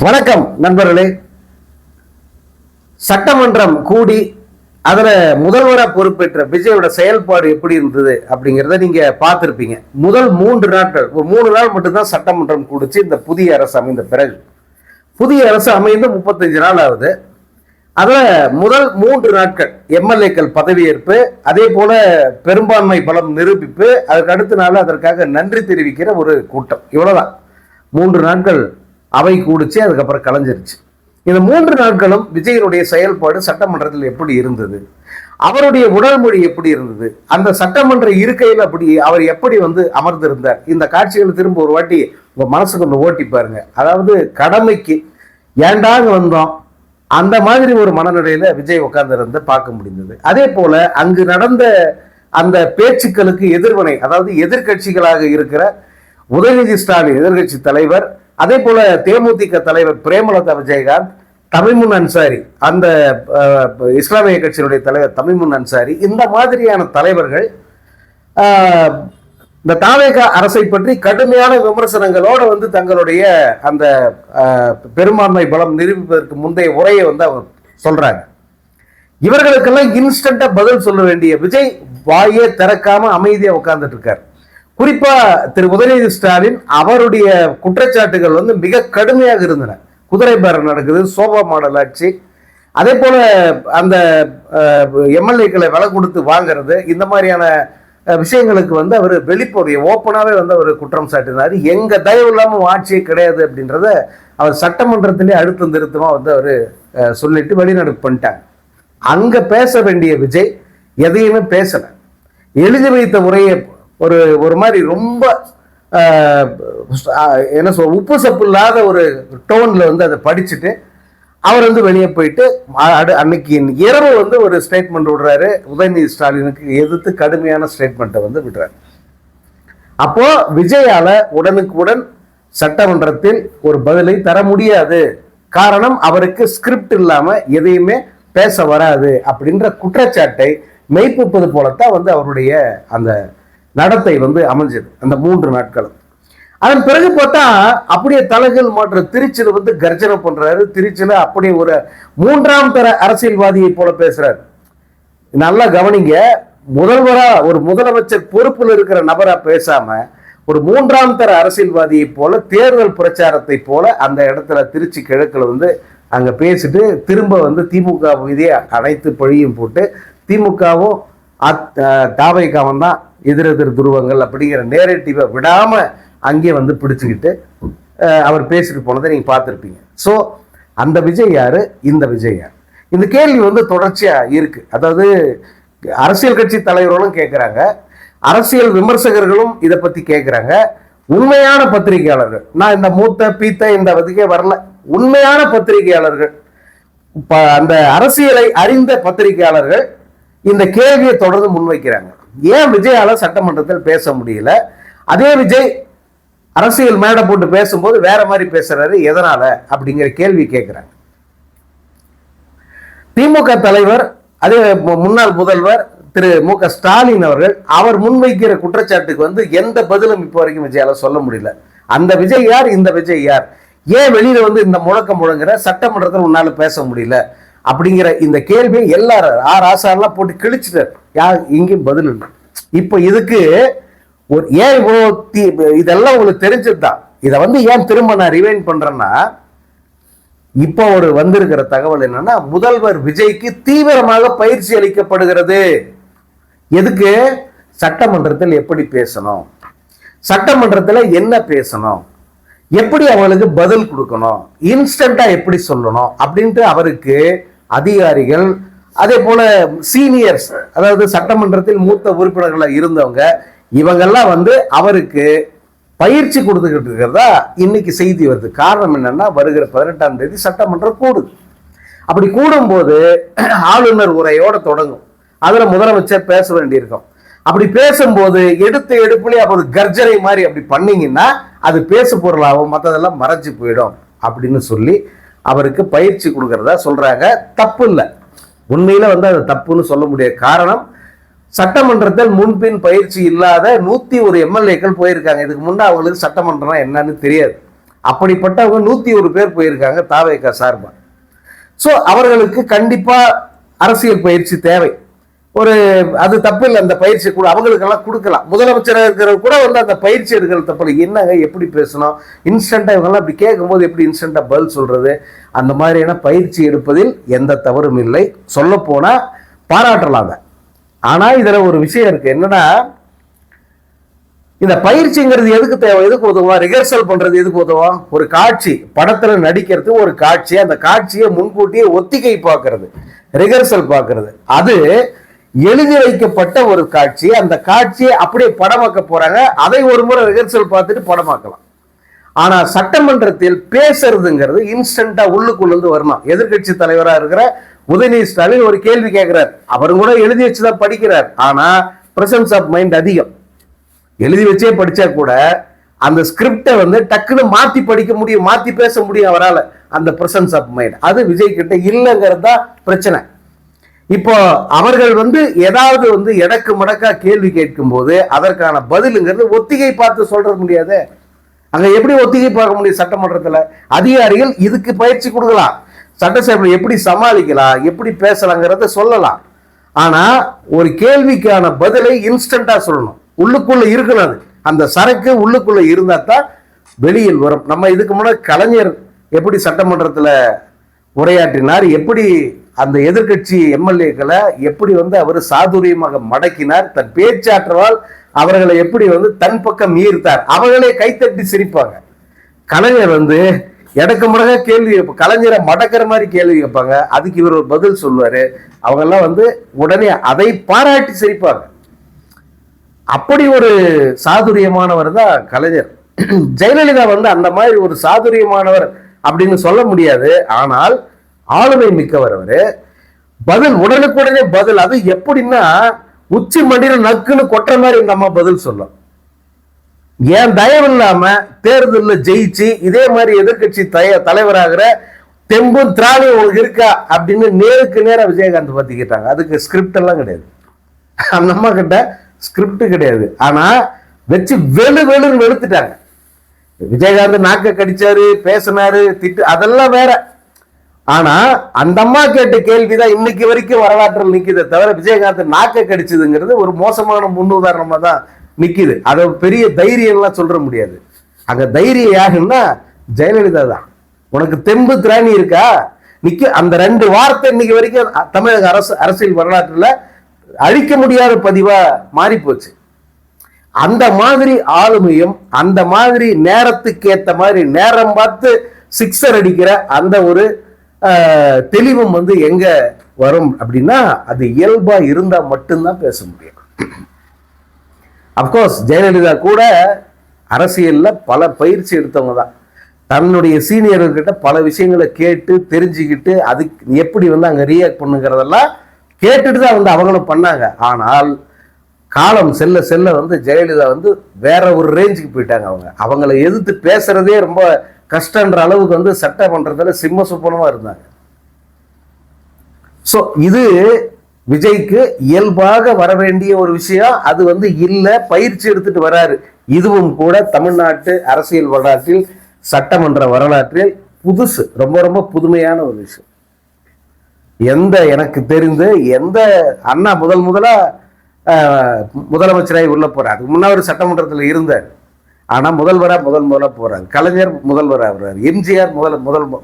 வணக்கம் நண்பர்களே. சட்டமன்றம் கூடி அதுல முதல்வராக பொறுப்பேற்ற விஜயோட செயல்பாடு எப்படி இருந்தது அப்படிங்கிறத நீங்க பார்த்திருப்பீங்க. முதல் 3 நாட்கள், ஒரு 3 நாள் மட்டும்தான் சட்டமன்றம் கூடிச்சு. இந்த புதிய அரசு அமைந்த பிறகு, புதிய அரசு அமைந்து 35 நாள் ஆகுது. அதுல முதல் 3 நாட்கள் எம்எல்ஏக்கள் பதவியேற்பு, அதே போல பெரும்பான்மை பலம் நிரூபிப்பு, அதுக்கு அடுத்த நாள் அதற்காக நன்றி தெரிவிக்கிற ஒரு கூட்டம். இவ்வளவுதான். 3 நாட்கள் அவை கூடிச்சு, அதுக்கப்புறம் கலைஞ்சிருச்சு. இந்த 3 நாட்களும் விஜயனுடைய செயல்பாடு சட்டமன்றத்தில் எப்படி இருந்தது, அவருடைய உடல் மொழி எப்படி இருந்தது, அந்த சட்டமன்ற இருக்கையில் அப்படி அவர் எப்படி அமர்ந்திருந்தார், இந்த காட்சிகளை திரும்ப ஒரு வாட்டி உங்க மனசுக்கு ஒன்று ஓட்டி பாருங்க. அதாவது கடமைக்கு ஏண்டாங்க வந்தோம், அந்த மாதிரி ஒரு மனநிலையில விஜய் உட்கார்ந்து பார்க்க முடிந்தது. அதே போல அங்கு நடந்த அந்த பேச்சுக்களுக்கு எதிர்வினை, அதாவது எதிர்கட்சிகளாக இருக்கிற உதயநிதி ஸ்டாலின் எதிர்கட்சி தலைவர், அதே போல தேமுதிக தலைவர் பிரேமலதா விஜயகாந்த், தமிமுன் அன்சாரி, அந்த இஸ்லாமிய கட்சியினுடைய தலைவர் தமிமுன் அன்சாரி, இந்த மாதிரியான தலைவர்கள் இந்த தாவேக அரசை பற்றி கடுமையான விமர்சனங்களோடு தங்களுடைய அந்த பெரும்பான்மை பலம் நிரூபிப்பதற்கு முந்தைய உரையை அவர் சொல்றாங்க. இவர்களுக்கெல்லாம் இன்ஸ்டன்டா பதில் சொல்ல வேண்டிய விஜய் வாயே திறக்காம அமைதியா உட்கார்ந்துட்டு இருக்காரு. குறிப்பா திரு உதயநிதி ஸ்டாலின், அவருடைய குற்றச்சாட்டுகள் மிக கடுமையாக இருந்தன. குதிரை பேரம் நடக்குது, சோபா மாடல் ஆட்சி, அதே போல அந்த எம்எல்ஏக்களை விலை கொடுத்து வாங்குறது, இந்த மாதிரியான விஷயங்களுக்கு அவர் வெளிப்படைய ஓப்பனாவே அவர் குற்றம் சாட்டினார். எங்க தயவு இல்லாமல் ஆட்சியே கிடையாது அப்படின்றத அவர் சட்டமன்றத்திலே அழுத்தம் திருத்தமா அவர் சொல்லிட்டு வெளிநடப்பு பண்ணிட்டாங்க. அங்க பேச வேண்டிய விஜய் எதையுமே பேசல. எழுதி வைத்த உரையை ஒரு மாதிரி ரொம்ப என்ன சொல்ற, உப்பு சப்பு இல்லாத ஒரு டோன்ல அதை படிச்சுட்டு அவர் வெளியே போயிட்டு அன்னைக்கு இரவு ஒரு ஸ்டேட்மெண்ட் விடுறாரு. உதயநிதி ஸ்டாலினுக்கு எதிர்த்து கடுமையான ஸ்டேட்மெண்ட்டை விடுறாரு. அப்போ விஜயால உடனுக்குடன் சட்டமன்றத்தில் ஒரு பதிலை தர முடியாது. காரணம், அவருக்கு ஸ்கிரிப்ட் இல்லாம எதையுமே பேச வராது அப்படின்ற குற்றச்சாட்டை மெய்ப்பிப்பது போலத்தான் அவருடைய அந்த நடத்தை அமைஞ்சது அந்த 3 நாட்களும். அதன் பிறகு பார்த்தா அப்படியே தலைகள் மாற்ற திருச்சியில் கர்ஜனை பண்றாரு. திருச்சியில அப்படியே ஒரு 3ஆம் தர அரசியல்வாதியை போல பேசுறாரு. நல்லா கவனிங்க, முதல்வரா ஒரு முதலமைச்சர் பொறுப்பில் இருக்கிற நபரா பேசாம ஒரு 3ஆம் தர அரசியல்வாதியை போல தேர்தல் பிரச்சாரத்தை போல அந்த இடத்துல திருச்சி கிழக்குல அங்க பேசிட்டு திரும்ப திமுக மீதே அனைத்து பழியும் போட்டு திமுகவும் தாவைக்காவும் தான் எதிரெதிர் துருவங்கள் அப்படிங்கிற நேரேட்டிவை விடாம அங்கே பிடிச்சுக்கிட்டு அவர் பேசிட்டு போனதை நீங்க பார்த்துருப்பீங்க. ஸோ அந்த விஜய் யாரு, இந்த விஜய் யார், இந்த கேள்வி தொடர்ச்சியா இருக்கு. அதாவது அரசியல் கட்சி தலைவர்களும் கேட்கிறாங்க, அரசியல் விமர்சகர்களும் இதை பத்தி கேட்கிறாங்க. உண்மையான பத்திரிகையாளர்கள், நான் இந்த மூத்த பீத்த இந்த வதிக்கே வரல, உண்மையான பத்திரிகையாளர்கள், அந்த அரசியலை அறிந்த பத்திரிகையாளர்கள் இந்த கேள்வியை தொடர்ந்து முன்வைக்கிறாங்க. ஏன் விஜயால சட்டமன்றத்தில் பேச முடியல? அதே விஜய் அரசியல் மேடை போட்டு பேசும்போது வேற மாதிரி பேசுறாரு, எதனால அப்படிங்கிற கேள்வி கேட்கிறாங்க. திமுக தலைவர், அதே முன்னாள் முதல்வர் திரு மு.க. ஸ்டாலின் அவர்கள் அவர் முன்வைக்கிற குற்றச்சாட்டுக்கு எந்த பதிலும் இப்போ வரைக்கும் விஜயால சொல்ல முடியல. அந்த விஜய் யார், இந்த விஜய் யார், ஏன் வெளியில இந்த முழக்கம் முழங்குற, சட்டமன்றத்தில் உன்னால பேச முடியல அப்படிங்கிற இந்த கேள்வியை எல்லாரும் ஆசாரெல்லாம் போட்டு கிழிச்சிட்டார். யார் இங்கேயும் பதில் இல்லை. இப்போ இதுக்கு ஒரு ஏன் இதெல்லாம் உங்களுக்கு தெரிஞ்சதுதான். இதை ஏன் திரும்ப நான் ரிவைண்ட் பண்றேன்னா, இப்போ ஒரு வந்திருக்கிற தகவல் என்னன்னா, முதல்வர் விஜய்க்கு தீவிரமாக பயிற்சி அளிக்கப்படுகிறது. எதுக்கு? சட்டமன்றத்தில் எப்படி பேசணும், சட்டமன்றத்தில் என்ன பேசணும், எப்படி அவங்களுக்கு பதில் கொடுக்கணும், இன்ஸ்டன்டா எப்படி சொல்லணும் அப்படின்ட்டு அவருக்கு அதிகாரிகள், அதே போல சீனியர்ஸ், அதாவது சட்டமன்றத்தில் மூத்த உறுப்பினர்களாக இருந்தவங்க, இவங்கெல்லாம் அவருக்கு பயிற்சி கொடுத்துக்கிட்டு இருக்கிறதா இன்னைக்கு செய்தி வருது. காரணம் என்னன்னா, வருகிற 18ஆம் தேதி சட்டமன்றம் கூடுது. அப்படி கூடும்போது ஆளுநர் உரையோட தொடங்கும். அதுல முதலமைச்சர் பேச வேண்டியிருக்கும். அப்படி பேசும்போது எடுத்த எடுப்புலேயே அப்போது கர்ஜனை மாதிரி அப்படி பண்ணீங்கன்னா அது பேசு பொருளாகும், மற்றதெல்லாம் மறைஞ்சு போயிடும் அப்படின்னு சொல்லி அவருக்கு பயிற்சி கொடுக்கறதா சொல்றாங்க. தப்பு இல்லை, உண்மையில அது தப்புன்னு சொல்ல முடியாது. காரணம், சட்டமன்றத்தில் முன்பின் பயிற்சி இல்லாத 101 எம்எல்ஏக்கள் போயிருக்காங்க. இதுக்கு முன்னே அவங்களுக்கு சட்டமன்றம் என்னன்னு தெரியாது. அப்படிப்பட்டவங்க 101 பேர் போயிருக்காங்க தாவேகா சார்பா. ஸோ அவர்களுக்கு கண்டிப்பா அரசியல் பயிற்சி தேவை. ஒரு அது தப்பு இல்லை, அந்த பயிற்சி கூட அவங்களுக்கெல்லாம் கொடுக்கலாம். முதலமைச்சராக இருக்கிறவர் கூட வந்து அந்த பயிற்சி எடுக்கிறது தப்பு இல்லை. என்னங்க எப்படி பேசணும், இன்ஸ்டண்டா இவங்கெல்லாம் அப்படி கேட்கும்போது எப்படி இன்ஸ்டண்டா பதில் சொல்றது, அந்த மாதிரியான பயிற்சி எடுப்பதில் எந்த தவறும் இல்லை. சொல்ல போனா பாராட்டலாம். ஆனா இதுல ஒரு விஷயம் இருக்கு. என்னன்னா, இந்த பயிற்சிங்கிறது எதுக்கு தேவை, எதுக்கு உதவும், ரிஹர்சல் பண்றது எதுக்கு உதவும்? ஒரு காட்சி படத்துல நடிக்கிறது ஒரு காட்சி, அந்த காட்சியை முன்கூட்டியே ஒத்திகை பார்க்கறது, ரிஹர்சல் பார்க்கறது. அது எழுதி வைக்கப்பட்ட ஒரு காட்சி, அந்த காட்சியை அப்படியே படமாக்க போறாங்க. அதை ஒரு முறை ரிஹர்சல் பார்த்துட்டு படமாக்கலாம். ஆனா சட்டமன்றத்தில் பேசுறதுங்கிறது இன்ஸ்டன்டா உள்ளுக்குள்ள வரணும். எதிர்கட்சி தலைவராக இருக்கிற உதயநிதி ஸ்டாலின் ஒரு கேள்வி கேட்கிறார். அவரும் கூட எழுதி வச்சுதான் படிக்கிறார். ஆனா பிரசன்ஸ் ஆஃப் மைண்ட் அதிகம். எழுதி வச்சே படிச்சா கூட அந்த ஸ்கிரிப்டை வந்து டக்குன்னு மாத்தி படிக்க முடியும், மாத்தி பேச முடியும் அவரால். அந்த பிரசன்ஸ் ஆஃப் மைண்ட் அது விஜய் கிட்ட இல்லைங்கிறது தான் பிரச்சனை. இப்போ அவர்கள் வந்து ஏதாவது வந்து எடக்கு மடக்கா கேள்வி கேட்கும் போது அதற்கான பதிலுங்கிறது ஒத்திகை பார்த்து சொல்ற முடியாது. அங்க எப்படி ஒத்திகை பார்க்க முடியும்? சட்டமன்றத்துல அதிகாரிகள் இதுக்கு பயிற்சி கொடுக்கலாம், சட்டசபையில் எப்படி சமாளிக்கலாம், எப்படி பேசலாங்கிறத சொல்லலாம். ஆனா ஒரு கேள்விக்கான பதிலை இன்ஸ்டன்டா சொல்லணும், உள்ளுக்குள்ள இருக்கணும். அது அந்த சரக்கு உள்ளுக்குள்ள இருந்தா தான் வெளியில் வரும். நம்ம இதுக்கு முன்னாடி கலைஞர் எப்படி சட்டமன்றத்துல உரையாற்றினார், எப்படி அந்த எதிர்கட்சி எம்எல்ஏக்களை எப்படி வந்து அவர் சாதுரியமாக மடக்கினார், தன் பேச்சாற்றவால் அவர்களை எப்படி வந்து தன் பக்கம் ஈர்த்தார். அவர்களே கைத்தட்டி சிரிப்பாங்க. கலைஞர் வந்து எடக்கு முடக்க கேள்வி, கலைஞரை மடக்கிற மாதிரி கேள்வி கேட்பாங்க, அதுக்கு இவர் ஒரு பதில் சொல்லுவாரு. அவங்க எல்லாம் வந்து உடனே அதை பாராட்டி சிரிப்பாங்க. அப்படி ஒரு சாதுரியமானவர் தான் கலைஞர். ஜெயலலிதா வந்து அந்த மாதிரி ஒரு சாதுரியமானவர் அப்படின்னு சொல்ல முடியாது. ஆனால் ஆளுமை மிக்கவர் அவரு. பதில் உடனுக்குடனே பதில். அது எப்படின்னா உச்சி மண்டியில நக்குன்னு கொட்டுற மாதிரி இந்த அம்மா பதில் சொல்லும். ஏன் தயவு இல்லாம தேர்தலில் ஜெயிச்சு இதே மாதிரி எதிர்கட்சி தலைவராகிற தெம்பும் திராணியும் உங்களுக்கு இருக்கா அப்படின்னு நேருக்கு நேரம் விஜயகாந்த் பத்தி கேட்டாங்க. அதுக்கு ஸ்கிரிப்ட் எல்லாம் கிடையாது, அந்த அம்மா கிட்ட ஸ்கிரிப்ட் கிடையாது. ஆனா வச்சு வெளு வெளுன்னு வெளுத்துட்டாங்க. விஜயகாந்த் நாக்க கடிச்சாரு, பேசினாரு, திட்டு, அதெல்லாம் வேற. ஆனா அந்த அம்மா கேட்ட கேள்விதான் இன்னைக்கு வரைக்கும் வரலாற்றில் நிக்குது தவிர விஜயகாந்த் நாக்க கடிச்சதுங்கிறது ஒரு மோசமான முன்னுதாரணமா தான் நிக்குது. அதை பெரிய தைரியம் எல்லாம் சொல்ற முடியாது. அங்க தைரியம் யாருன்னா ஜெயலலிதா தான். உனக்கு தெம்பு திராணி இருக்கா நிக்க, அந்த 2 வார்த்தை இன்னைக்கு வரைக்கும் தமிழக அரசியல் வரலாற்றுல அழிக்க முடியாத பதிவா மாறி போச்சு. அந்த மாதிரி ஆளுமையும் அந்த மாதிரி நேரத்துக்கு ஏத்த மாதிரி நேரம் பார்த்து சிக்ஸர் அடிக்கிற அந்த ஒரு தெளிவும் வந்து எங்க வரும் அப்படின்னா அது இயல்பா இருந்தா மட்டும்தான் பேச முடியும். அப்கோர்ஸ் ஜெயலலிதா கூட அரசியல்ல பல பயிற்சி எடுத்தவங்க தான். தன்னுடைய சீனியர்கிட்ட பல விஷயங்களை கேட்டு தெரிஞ்சுக்கிட்டு அதுக்கு எப்படி வந்து அங்க ரியாக்ட் பண்ணுங்கிறதெல்லாம் கேட்டுட்டு தான் வந்து அவங்களும் பண்ணாங்க. ஆனால் காலம் செல்ல செல்ல வந்து ஜெயலலிதா வந்து வேற ஒரு ரேஞ்சுக்கு போயிட்டாங்க. அவங்களை எதிர்த்து பேசுறதே ரொம்ப கஷ்டன்ற அளவுக்கு வந்து சட்டமன்றத்தில் சிம்ம சுப்பனமா இருந்தாங்க. ஸோ இது விஜய்க்கு இயல்பாக வர வேண்டிய ஒரு விஷயம். அது வந்து இல்லை, பயிற்சி எடுத்துட்டு வராரு. இதுவும் கூட தமிழ்நாட்டு அரசியல் வரலாற்றில் சட்டமன்ற வரலாற்றில் புதுசு, ரொம்ப ரொம்ப புதுமையான ஒரு விஷயம். எனக்கு தெரிந்து எந்த அண்ணா முதலா முதலமைச்சராக உள்ள போறாரு. அதுக்கு முன்னாடி சட்டமன்றத்தில் இருந்தார். ஆனா முதல்வரா போறாரு. கலைஞர் முதல்வராக வர்றாரு, எம்ஜிஆர்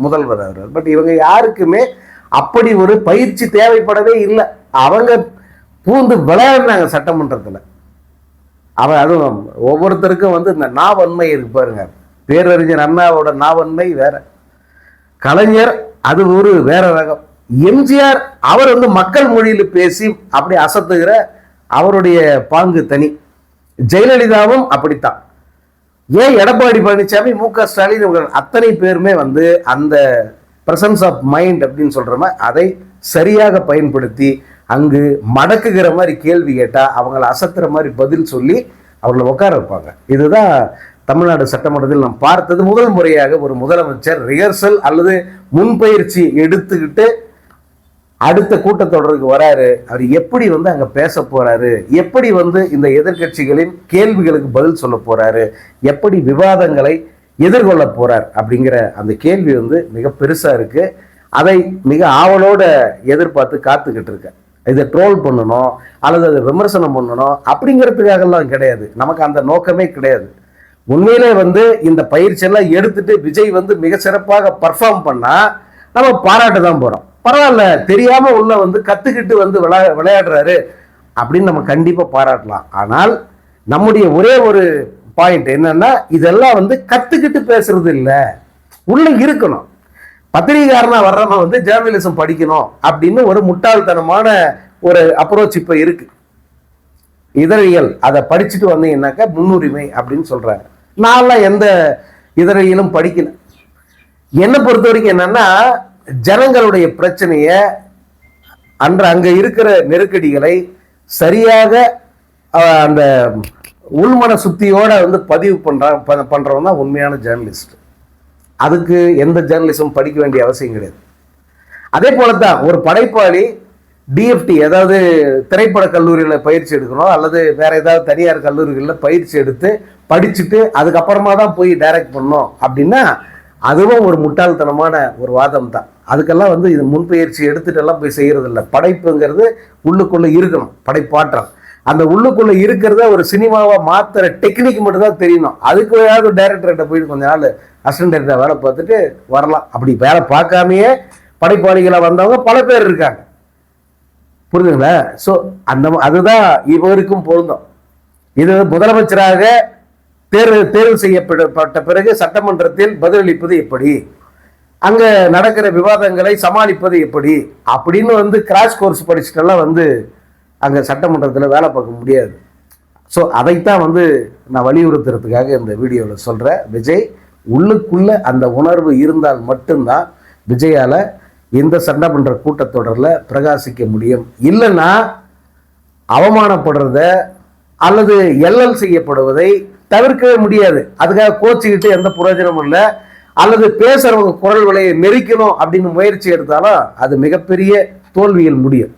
முதல்வராக வர்றாரு. பட் இவங்க யாருக்குமே அப்படி ஒரு பயிற்சி தேவைப்படவே இல்லை. அவங்க பூந்து விளையாடினாங்க சட்டமன்றத்தில். அதுவும் ஒவ்வொருத்தருக்கும் வந்து இந்த நாவன்மை இருக்கு பாருங்க. பேரறிஞர் அண்ணாவோட நாவன்மை வேற, கலைஞர் அது ஒரு வேற ரகம். எம்ஜிஆர் அவர் வந்து மக்கள் மொழியில் பேசி அப்படி அசத்துகிற அவருடைய பாங்கு தனி. ஜெயலலிதாவும் அப்படித்தான். ஏன் எடப்பாடி பழனிசாமி, மு.க. ஸ்டாலின் அத்தனை பேருமே வந்து அந்த பிரசன்ஸ் ஆஃப் மைண்ட் அப்படின்னு சொல்றோமே அதை சரியாக பயன்படுத்தி அங்கு மடக்குகிற மாதிரி கேள்வி கேட்டா அவங்களை அசத்துற மாதிரி பதில் சொல்லி அவர்களை உட்கார வைப்பாங்க. இதுதான் தமிழ்நாடு சட்டமன்றத்தில் நாம் பார்த்தது. முதல் முறையாக ஒரு முதலமைச்சர் ரிஹர்சல் அல்லது முன்பயிற்சி எடுத்துக்கிட்டு அடுத்த கூட்டத்தொடருக்கு வராரு. அவர் எப்படி வந்து அங்க பேச போறாரு, எப்படி வந்து இந்த எதிர்கட்சிகளின் கேள்விகளுக்கு பதில் சொல்ல போறாரு, எப்படி விவாதங்களை எதிர்கொள்ள போறார் அப்படிங்கிற அந்த கேள்வி வந்து மிக பெருசா இருக்கு. அதை மிக ஆவலோட எதிர்பார்த்து காத்துக்கிட்டு இருக்கேன். இதை ட்ரோல் பண்ணணும் அல்லது அதை விமர்சனம் பண்ணணும் அப்படிங்கிறதுக்காகலாம் கிடையாது. நமக்கு அந்த நோக்கமே கிடையாது. உண்மையிலே வந்து இந்த பயிற்சியெல்லாம் எடுத்துட்டு விஜய் வந்து மிக சிறப்பாக பர்ஃபார்ம் பண்ணா நம்ம பாராட்ட தான் போறோம். பரவாயில்ல, தெரியாம உள்ள வந்து கத்துக்கிட்டு வந்து விளையாடுறாரு அப்படின்னு நம்ம கண்டிப்பா பாராட்டலாம். ஆனால் நம்முடைய ஒரே ஒரு பாயிண்ட் என்னன்னா, இதெல்லாம் வந்து கத்துக்கிட்டு பேசுறது இல்லை, உள்ள இருக்கணும். பத்திரிகைக்காரனா வர்றவன் வந்து ஜேர்னலிசம் படிக்கணும் அப்படின்னு ஒரு முட்டாள்தனமான ஒரு அப்ரோச் இப்ப இருக்கு. இதழியல் அதை படிச்சுட்டு வந்தீங்கன்னாக்கா முன்னுரிமை அப்படின்னு சொல்றாங்க. நான்லாம் எந்த இதழியலும் படிக்கல. என்னை பொறுத்த வரைக்கும் என்னன்னா, ஜனங்களுடைய பிரச்சனைய அங்க இருக்கிற நெருக்கடிகளை சரியாக அந்த உள்மன சுத்தியோட வந்து பதிவு பண்றவன் தான் உண்மையான ஜேர்னலிஸ்ட். அதுக்கு எந்த ஜேர்னலிசம் படிக்க வேண்டிய அவசியம் கிடையாது. அதே போலதான் ஒரு படைப்பாளி டிஎஃப்டி, அதாவது திரைப்பட கல்லூரியில் பயிற்சி எடுக்கணும் அல்லது வேற ஏதாவது தனியார் கல்லூரிகளில் பயிற்சி எடுத்து படிச்சுட்டு அதுக்கப்புறமா தான் போய் டைரக்ட் பண்ணணும் அப்படின்னா அதுவும் ஒரு முட்டாள்தனமான ஒரு வாதம் தான். அதுக்கெல்லாம் வந்து இது முன்பயிற்சி எடுத்துட்டு எல்லாம் போய் செய்யறது இல்லை. படைப்புங்கிறது உள்ளுக்குள்ள இருக்கணும், படைப்பாற்றல். அந்த உள்ளுக்குள்ள இருக்கிறத ஒரு சினிமாவை மாத்துற டெக்னிக் மட்டும் தான் தெரியணும். அதுக்கு ஏதாவது டைரக்டர்கிட்ட போயிட்டு கொஞ்ச நாள் அசிஸ்டன்ட் டைரக்டர் வேலை பார்த்துட்டு வரலாம். அப்படி வேலை பார்க்காமையே படைப்பாளிகளை வந்தவங்க பல பேர் இருக்காங்க. புரியுதுங்களா? ஸோ அதுதான் இவருக்கும் பொருந்தும். இது முதலமைச்சராக தேர்வு செய்யப்பட்ட பிறகு சட்டமன்றத்தில் பதிலளிப்பது எப்படி, அங்க நடக்கிற விவாதங்களை சமாளிப்பது எப்படி அப்படின்னு வந்து கிராஷ் கோர்ஸ் படிச்சுட்டெல்லாம் வந்து அங்க சட்டமன்றத்தில் வேலை பார்க்க முடியாது. ஸோ அதைத்தான் வந்து நான் வலியுறுத்துறதுக்காக இந்த வீடியோவில் சொல்றேன். விஜய் உள்ளுக்குள்ள அந்த உணர்வு இருந்தால் மட்டும்தான் விஜயால இந்த சட்டமன்ற கூட்டத்தொடரில் பிரகாசிக்க முடியும். இல்லைன்னா அவமானப்படுறத அல்லது எல்லல் செய்யப்படுவதை தவிர்க்கவே முடியாது. அதுக்காக கோச்சிக்கிட்டு எந்த பிரயோஜனமும் இல்லை. அல்லது பேசுறவங்க குரல் விலையை நெரிக்கணும் அப்படின்னு முயற்சி எடுத்தாலும் அது மிகப்பெரிய தோல்வியில் முடியும்.